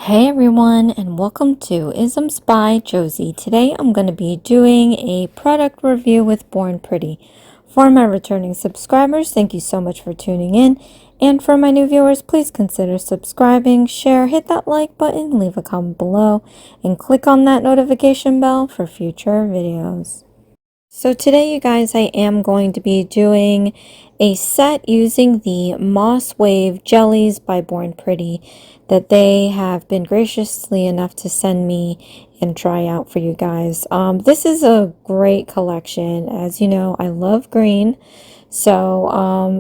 Hey everyone, and welcome to Isms by Josie. Today I'm going to be doing a product review with Born Pretty. For my returning subscribers, thank you so much for tuning in. And for my new viewers, please consider subscribing, share, hit that like button, leave a comment below, and click on that notification bell for future videos. So today, you guys, I am going to be doing a set using the Moss Wave Jellies by Born Pretty that they have been graciously enough to send me and try out for you guys. This is a great collection. As you know, I love green. So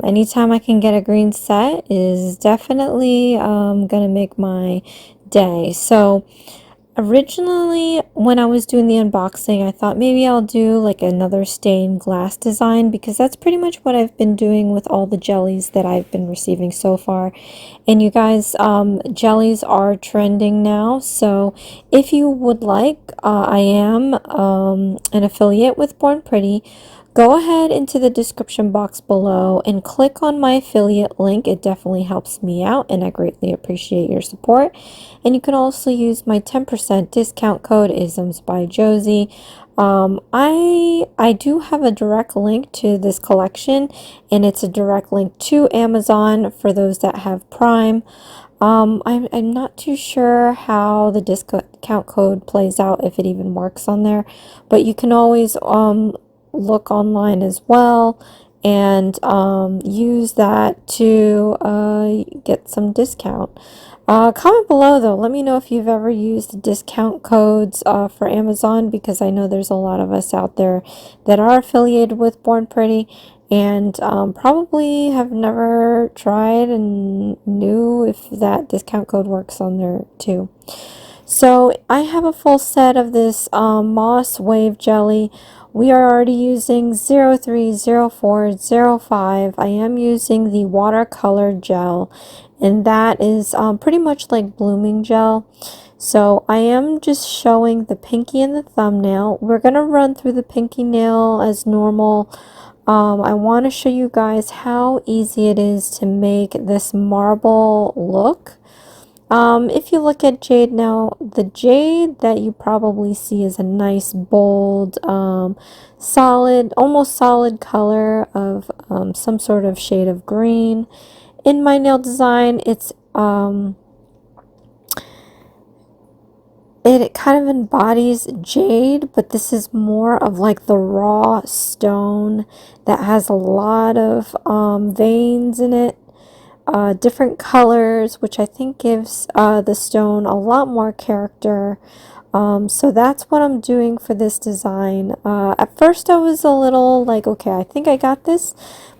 anytime I can get a green set is definitely gonna make my day. So originally, when I was doing the unboxing, I thought maybe I'll do like another stained glass design because that's pretty much what I've been doing with all the jellies that I've been receiving so far. And you guys, jellies are trending now. So if you would like, I am an affiliate with Born Pretty. Go ahead into the description box below and click on my affiliate link. It definitely helps me out and I greatly appreciate your support. And you can also use my 10% discount code IsmsByJBM. I do have a direct link to this collection, and it's a direct link to Amazon for those that have Prime. I'm not too sure how the discount code plays out, if it even works on there, but you can always look online as well and use that to get some discount. Comment below though, let me know if you've ever used discount codes for Amazon, because I know there's a lot of us out there that are affiliated with Born Pretty and probably have never tried and knew if that discount code works on there too. So I have a full set of this Moss Wave Jelly. We are already using 030405. I am using the watercolor gel, and that is pretty much like blooming gel. So I am just showing the pinky and the thumbnail. We're going to run through the pinky nail as normal. I want to show you guys how easy it is to make this marble look. If you look at jade now, the jade that you probably see is a nice bold, solid, almost solid color of some sort of shade of green. In my nail design, it kind of embodies jade, but this is more of like the raw stone that has a lot of veins in it. Different colors, which I think gives the stone a lot more character. So that's what I'm doing for this design. At first I was a little like, okay, I think I got this,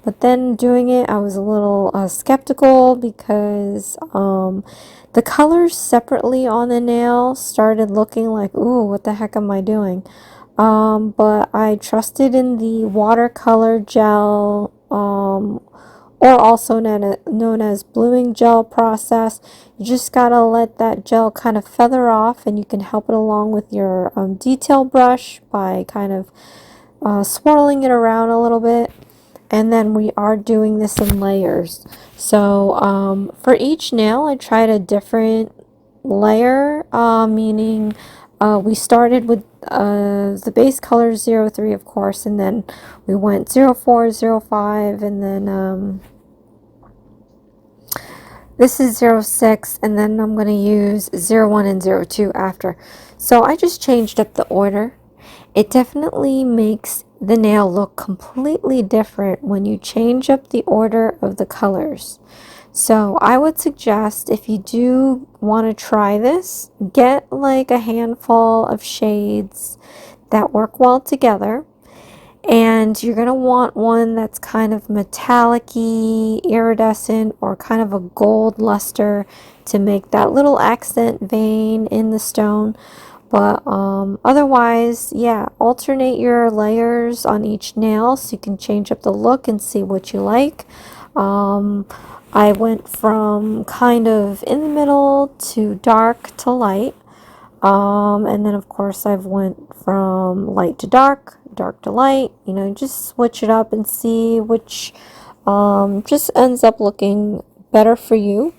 but then doing it I was a little skeptical because the colors separately on the nail started looking like, ooh, what the heck am I doing? But I trusted in the watercolor gel, or also known as blooming gel process. You just gotta let that gel kind of feather off, and you can help it along with your detail brush by kind of swirling it around a little bit. And then we are doing this in layers. So for each nail I tried a different layer, meaning we started with the base color 03, of course, and then we went 04, 05, and then this is 06, and then I'm going to use 01 and 02 after. So I just changed up the order. It definitely makes the nail look completely different when you change up the order of the colors. So I would suggest, if you do want to try this, get like a handful of shades that work well together. And you're going to want one that's kind of metallic-y, iridescent, or kind of a gold luster to make that little accent vein in the stone. But otherwise, yeah, alternate your layers on each nail so you can change up the look and see what you like. I went from kind of in the middle to dark to light. And then of course I've went from light to dark, dark to light, you know, just switch it up and see which just ends up looking better for you.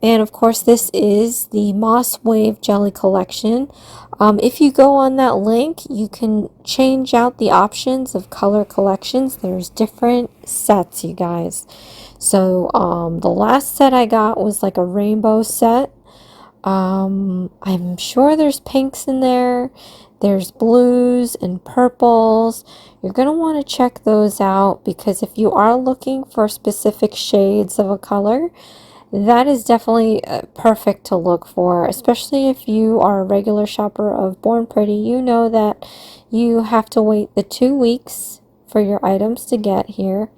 And of course, this is the Moss Wave Jelly Collection. If you go on that link, you can change out the options of color collections. There's different sets, you guys. So the last set I got was like a rainbow set. I'm sure there's pinks in there. There's blues and purples. You're going to want to check those out because if you are looking for specific shades of a color, that is definitely perfect to look for, especially if you are a regular shopper of Born Pretty. You know that you have to wait the 2 weeks for your items to get here.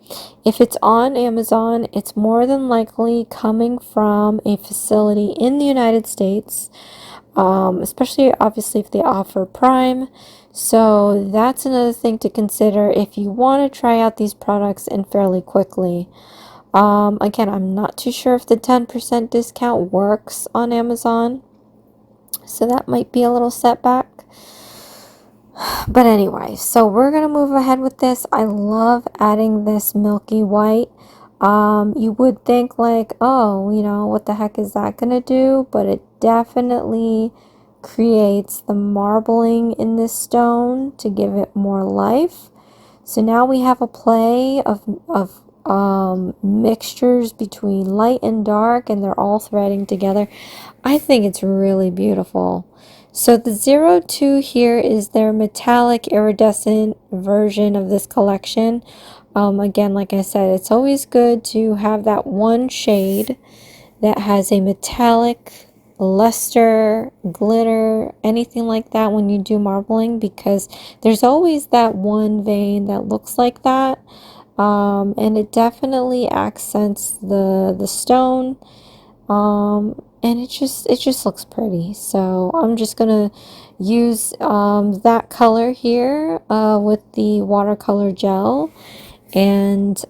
If it's on Amazon, it's more than likely coming from a facility in the United States, especially obviously if they offer Prime. So that's another thing to consider if you want to try out these products and fairly quickly. Again, I'm not too sure if the 10% discount works on Amazon, so that might be a little setback. But anyway, so we're going to move ahead with this. I love adding this milky white. You would think like, oh, you know, what the heck is that going to do? But it definitely creates the marbling in this stone to give it more life. So now we have a play of mixtures between light and dark, and they're all threading together. I think it's really beautiful. So the 02 here is their metallic iridescent version of this collection. Again, like I said, it's always good to have that one shade that has a metallic luster, glitter, anything like that when you do marbling, because there's always that one vein that looks like that. And it definitely accents the stone, and it just looks pretty. So I'm just gonna use that color here with the watercolor gel, and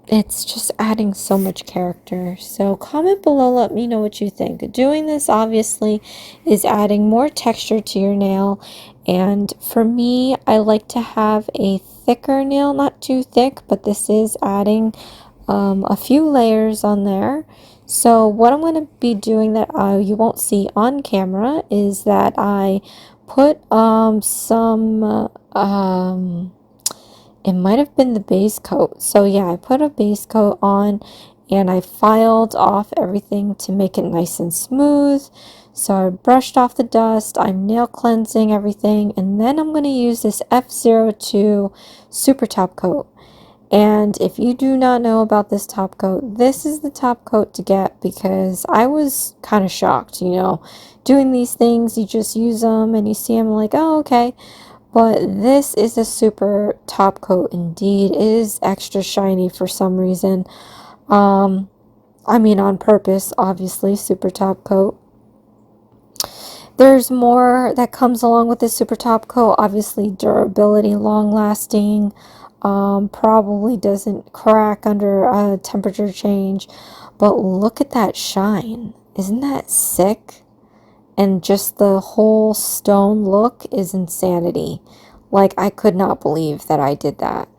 it's just adding so much character. So comment below, let me know what you think. Doing this obviously is adding more texture to your nail, and for me, I like to have a thicker nail, not too thick, but this is adding a few layers on there. So what I'm going to be doing that you won't see on camera is that I put some it might have been the base coat. So yeah, I put a base coat on and I filed off everything to make it nice and smooth. So I brushed off the dust, I'm nail cleansing everything, and then I'm going to use this F02 Super Top Coat. And if you do not know about this top coat, this is the top coat to get, because I was kind of shocked, you know, doing these things, you just use them and you see them like, oh, okay. But this is a super top coat indeed. It is extra shiny for some reason. I mean on purpose, obviously, super top coat. There's more that comes along with this super top coat. Obviously, durability, long lasting, probably doesn't crack under a temperature change. But look at that shine. Isn't that sick? And just the whole stone look is insanity. Like, I could not believe that I did that.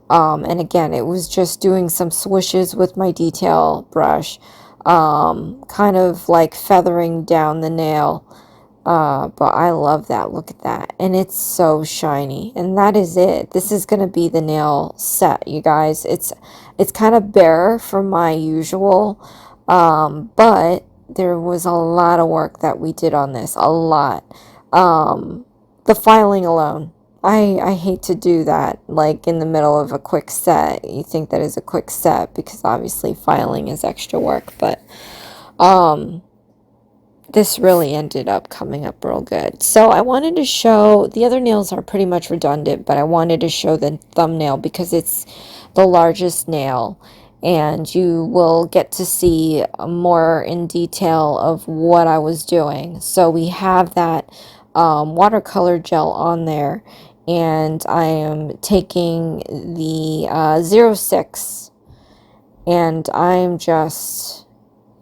And again, it was just doing some swishes with my detail brush, kind of like feathering down the nail. But I love that. Look at that. And it's so shiny. And that is it. This is going to be the nail set, you guys. It's kind of bare from my usual, but there was a lot of work that we did on this. A lot. The filing alone. I hate to do that, like in the middle of a quick set. You think that is a quick set because obviously filing is extra work, but this really ended up coming up real good. So I wanted to show, the other nails are pretty much redundant, but I wanted to show the thumbnail because it's the largest nail, and you will get to see more in detail of what I was doing. So we have that watercolor gel on there, and I am taking the 06, and I'm just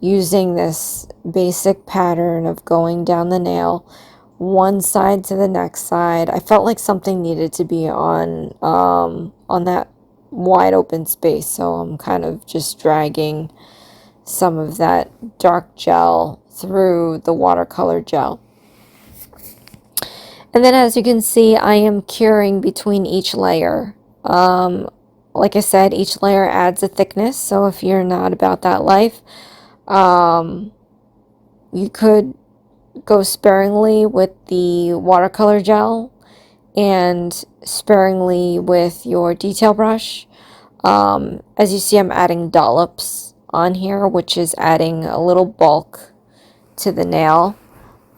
using this basic pattern of going down the nail one side to the next side. I felt like something needed to be on that wide open space, so I'm kind of just dragging some of that dark gel through the watercolor gel. And then as you can see, I am curing between each layer. Like I said, each layer adds a thickness, so if you're not about that life, you could go sparingly with the watercolor gel and sparingly with your detail brush. As you see, I'm adding dollops on here, which is adding a little bulk to the nail.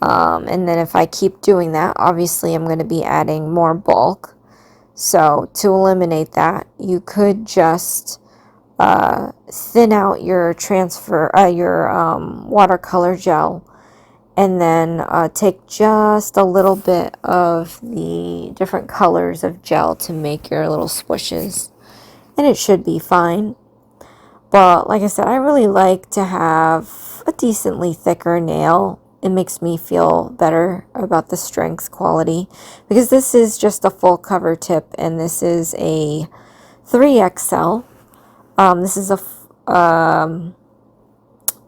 And then if I keep doing that, obviously I'm going to be adding more bulk. So to eliminate that, you could just thin out your watercolor gel, and then take just a little bit of the different colors of gel to make your little swooshes, and it should be fine. But like I said, I really like to have a decently thicker nail. It makes me feel better about the strength quality, because this is just a full cover tip, and this is a 3XL. This is a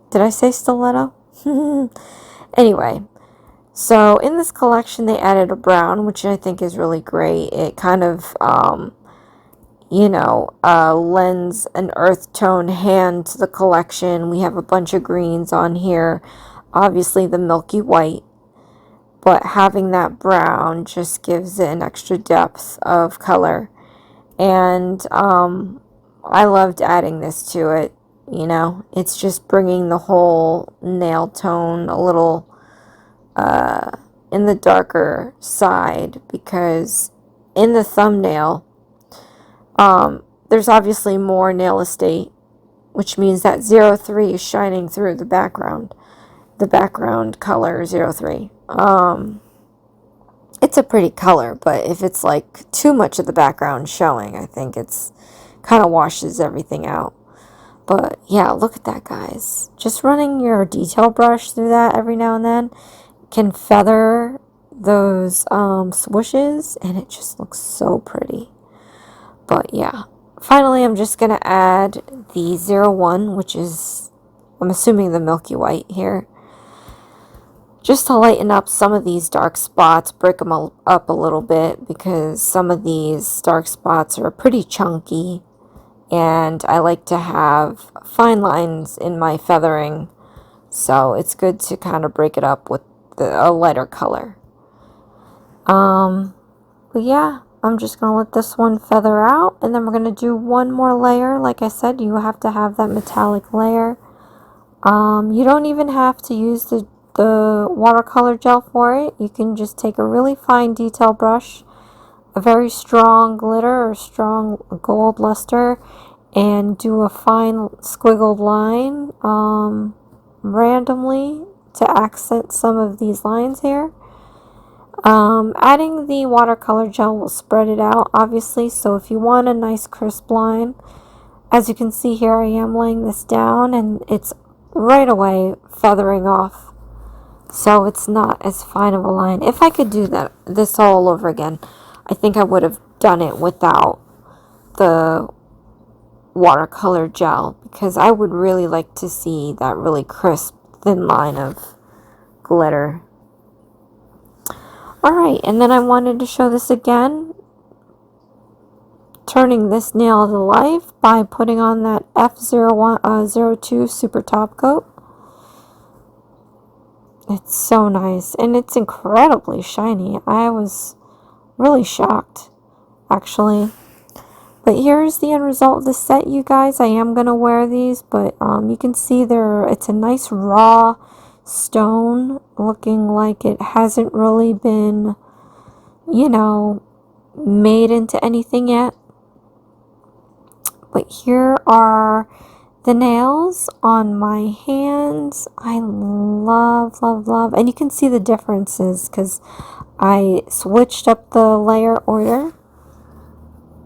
did I say stiletto? Anyway, so in this collection they added a brown, which I think is really great. It kind of lends an earth tone hand to the collection. We have a bunch of greens on here, obviously the milky white, but having that brown just gives it an extra depth of color. And I loved adding this to it. It's just bringing the whole nail tone a little in the darker side, because in the thumbnail there's obviously more nail estate, which means that 03 is shining through the background color 03. It's a pretty color, but if it's like too much of the background showing, I think it's kind of washes everything out. But yeah, look at that, guys. Just running your detail brush through that every now and then can feather those swooshes, and it just looks so pretty. But yeah, finally I'm just gonna add the 01, which is, I'm assuming, the milky white here, just to lighten up some of these dark spots, break them up a little bit, because some of these dark spots are pretty chunky, and I like to have fine lines in my feathering, so it's good to kind of break it up with a lighter color. But yeah, I'm just going to let this one feather out, and then we're going to do one more layer. Like I said, you have to have that metallic layer. You don't even have to use the watercolor gel for it. You can just take a really fine detail brush, a very strong glitter or strong gold luster, and do a fine squiggled line randomly to accent some of these lines here. Adding the watercolor gel will spread it out, obviously, so if you want a nice crisp line, as you can see here, I am laying this down, and it's right away feathering off, so it's not as fine of a line. If I could do this all over again, I think I would have done it without the watercolor gel, because I would really like to see that really crisp, thin line of glitter. Alright, and then I wanted to show this again, turning this nail to life by putting on that F02 Super Top Coat. It's so nice, and it's incredibly shiny. I was really shocked, actually. But here's the end result of the set, you guys. I am going to wear these, but you can see it's a nice raw stone, looking like it hasn't really been, made into anything yet. But here are the nails on my hands. I love, love, love. And you can see the differences because I switched up the layer order,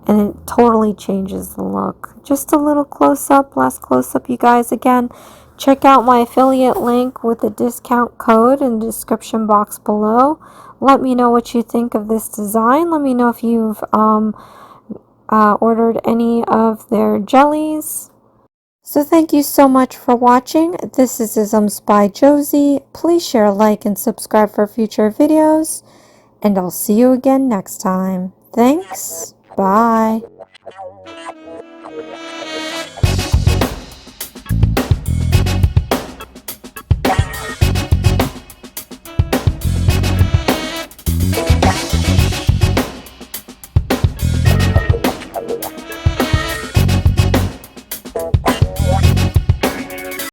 and it totally changes the look. Just a little close-up, last close-up, you guys. Again, check out my affiliate link with the discount code in the description box below. Let me know what you think of this design. Let me know if you've ordered any of their jellies. So thank you so much for watching. This is Isms by Josie. Please share, like, and subscribe for future videos. And I'll see you again next time. Thanks. Bye.